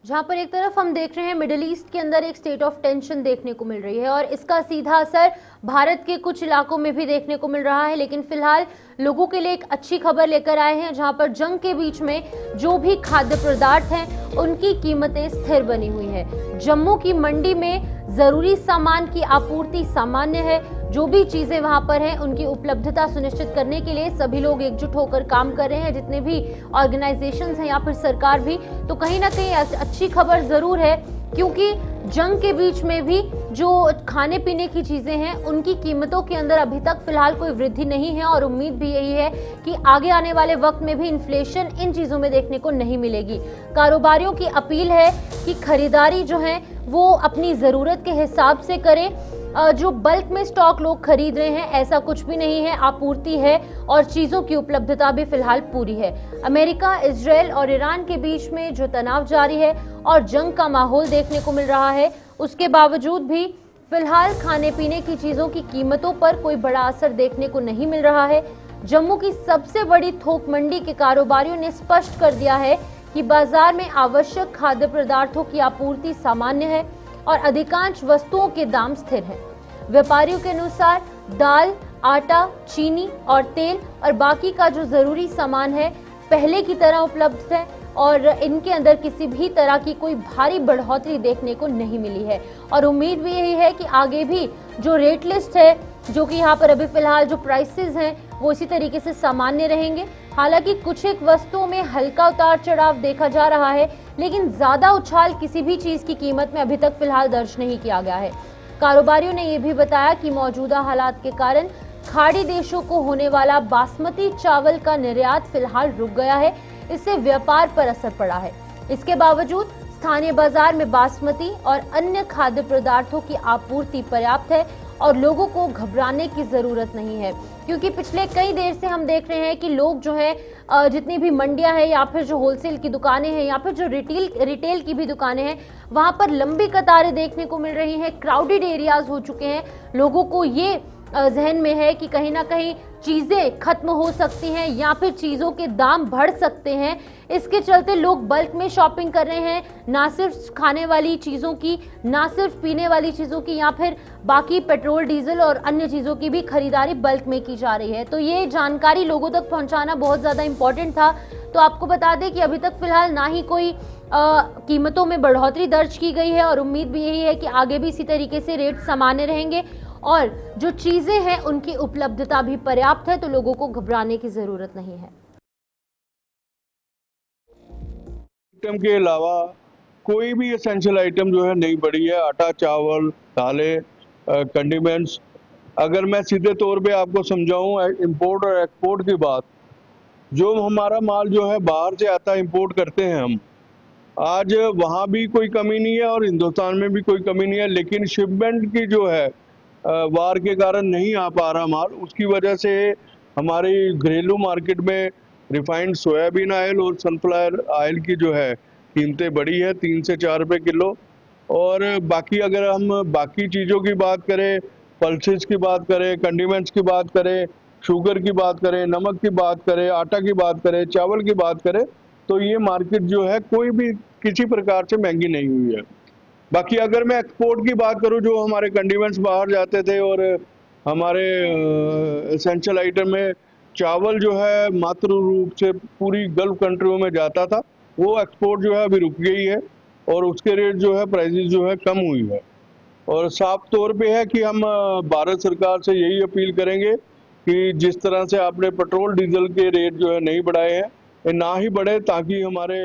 जहां पर एक तरफ हम देख रहे हैं मिडिल ईस्ट के अंदर एक स्टेट ऑफ टेंशन देखने को मिल रही है और इसका सीधा असर भारत के कुछ इलाकों में भी देखने को मिल रहा है। लेकिन फिलहाल लोगों के लिए एक अच्छी खबर लेकर आए हैं, जहां पर जंग के बीच में जो भी खाद्य पदार्थ हैं उनकी कीमतें स्थिर बनी हुई है। जम्मू की मंडी में जरूरी सामान की आपूर्ति सामान्य है। जो भी चीजें वहां पर हैं उनकी उपलब्धता सुनिश्चित करने के लिए सभी लोग एकजुट होकर काम कर रहे हैं, जितने भी ऑर्गेनाइजेशंस हैं या फिर सरकार भी। तो कहीं ना कहीं अच्छी खबर जरूर है, क्योंकि जंग के बीच में भी जो खाने पीने की चीजें हैं उनकी कीमतों के अंदर अभी तक फिलहाल कोई वृद्धि नहीं है और उम्मीद भी यही है कि आगे आने वाले वक्त में भी इन्फ्लेशन इन चीजों में देखने को नहीं मिलेगी। कारोबारियों की अपील है कि खरीदारी जो है वो अपनी जरूरत के हिसाब से करें। जो बल्क में स्टॉक लोग खरीद रहे हैं ऐसा कुछ भी नहीं है, आपूर्ति है और चीजों की उपलब्धता भी फिलहाल पूरी है। अमेरिका, इजराइल और ईरान के बीच में जो तनाव जारी है और जंग का माहौल देखने को मिल रहा है, उसके बावजूद भी फिलहाल खाने पीने की चीजों की कीमतों पर कोई बड़ा असर देखने को नहीं मिल रहा है। जम्मू की सबसे बड़ी थोक मंडी के कारोबारियों ने स्पष्ट कर दिया है कि बाजार में आवश्यक खाद्य पदार्थों की आपूर्ति सामान्य है और अधिकांश वस्तुओं के दाम स्थिर हैं। व्यापारियों के अनुसार दाल, आटा, चीनी और तेल और बाकी का जो जरूरी सामान है पहले की तरह उपलब्ध है और इनके अंदर किसी भी तरह की कोई भारी बढ़ोतरी देखने को नहीं मिली है। और उम्मीद भी यही है कि आगे भी जो रेट लिस्ट है, जो कि यहाँ पर अभी फिलहाल जो प्राइसेस हैं वो इसी तरीके से सामान्य रहेंगे। हालांकि कुछ एक वस्तुओं में हल्का उतार चढ़ाव देखा जा रहा है, लेकिन ज्यादा उछाल किसी भी चीज की कीमत में अभी तक फिलहाल दर्ज नहीं किया गया है। कारोबारियों ने यह भी बताया कि मौजूदा हालात के कारण खाड़ी देशों को होने वाला बासमती चावल का निर्यात फिलहाल रुक गया है। इससे व्यापार पर असर पड़ा है। इसके बावजूद स्थानीय बाजार में बासमती और अन्य खाद्य पदार्थों की आपूर्ति पर्याप्त है और लोगों को घबराने की जरूरत नहीं है, क्योंकि पिछले कई देर से हम देख रहे हैं कि लोग जो है जितनी भी मंडियां हैं या फिर जो होलसेल की दुकानें हैं या फिर जो रिटेल की भी दुकानें हैं, वहां पर लंबी कतारें देखने को मिल रही हैं। क्राउडेड एरियाज हो चुके हैं। लोगों को ये जहन में है कि कहीं ना कहीं चीजें खत्म हो सकती हैं या फिर चीजों के दाम बढ़ सकते हैं। इसके चलते लोग बल्क में शॉपिंग कर रहे हैं, ना सिर्फ खाने वाली चीजों की, ना सिर्फ पीने वाली चीजों की, या फिर बाकी पेट्रोल, डीजल और अन्य चीजों की भी खरीदारी बल्क में की जा रही है। तो ये जानकारी लोगों तक पहुंचाना बहुत ज्यादा इंपॉर्टेंट था। तो आपको बता दें कि अभी तक फिलहाल ना ही कोई कीमतों में बढ़ोतरी दर्ज की गई है और उम्मीद भी यही है कि आगे भी इसी तरीके से रेट सामान्य रहेंगे और जो चीजें हैं उनकी उपलब्धता भी पर्याप्त है, तो लोगों को घबराने की जरूरत नहीं है। आइटम के अलावा कोई भी एसेंशियल आइटम जो है नहीं बढ़ी है। आटा, चावल, दालें, कंडीमेंट्स। अगर मैं सीधे तौर पे आपको समझाऊं इंपोर्ट और एक्सपोर्ट की बात, जो हमारा माल जो है बाहर से आता है, इंपोर्ट करते हैं हम, आज वहाँ भी कोई कमी नहीं है और हिंदुस्तान में भी कोई कमी नहीं है। लेकिन शिपमेंट की जो है वार के कारण नहीं आ पा रहा माल, उसकी वजह से हमारी घरेलू मार्केट में रिफाइंड सोयाबीन ऑयल और सनफ्लावर ऑयल की जो है कीमतें बढ़ी है 3 से 4 रुपये किलो। और बाकी अगर हम बाकी चीज़ों की बात करें, पल्सेस की बात करें, कंडीमेंट्स की बात करें, शुगर की बात करें, नमक की बात करें, आटा की बात करें, चावल की बात करें, तो ये मार्केट जो है कोई भी किसी प्रकार से महंगी नहीं हुई है। बाकी अगर मैं एक्सपोर्ट की बात करूं, जो हमारे कंडीमेंट्स बाहर जाते थे और हमारे एसेंशियल आइटम में चावल जो है मात्र रूप से पूरी गल्फ कंट्रियों में जाता था, वो एक्सपोर्ट जो है अभी रुक गई है और उसके रेट जो है प्राइसेस जो है कम हुई है। और साफ तौर पे है कि हम भारत सरकार से यही अपील करेंगे कि जिस तरह से आपने पेट्रोल डीजल के रेट जो है नहीं बढ़ाए हैं, ना ही बढ़े, ताकि हमारे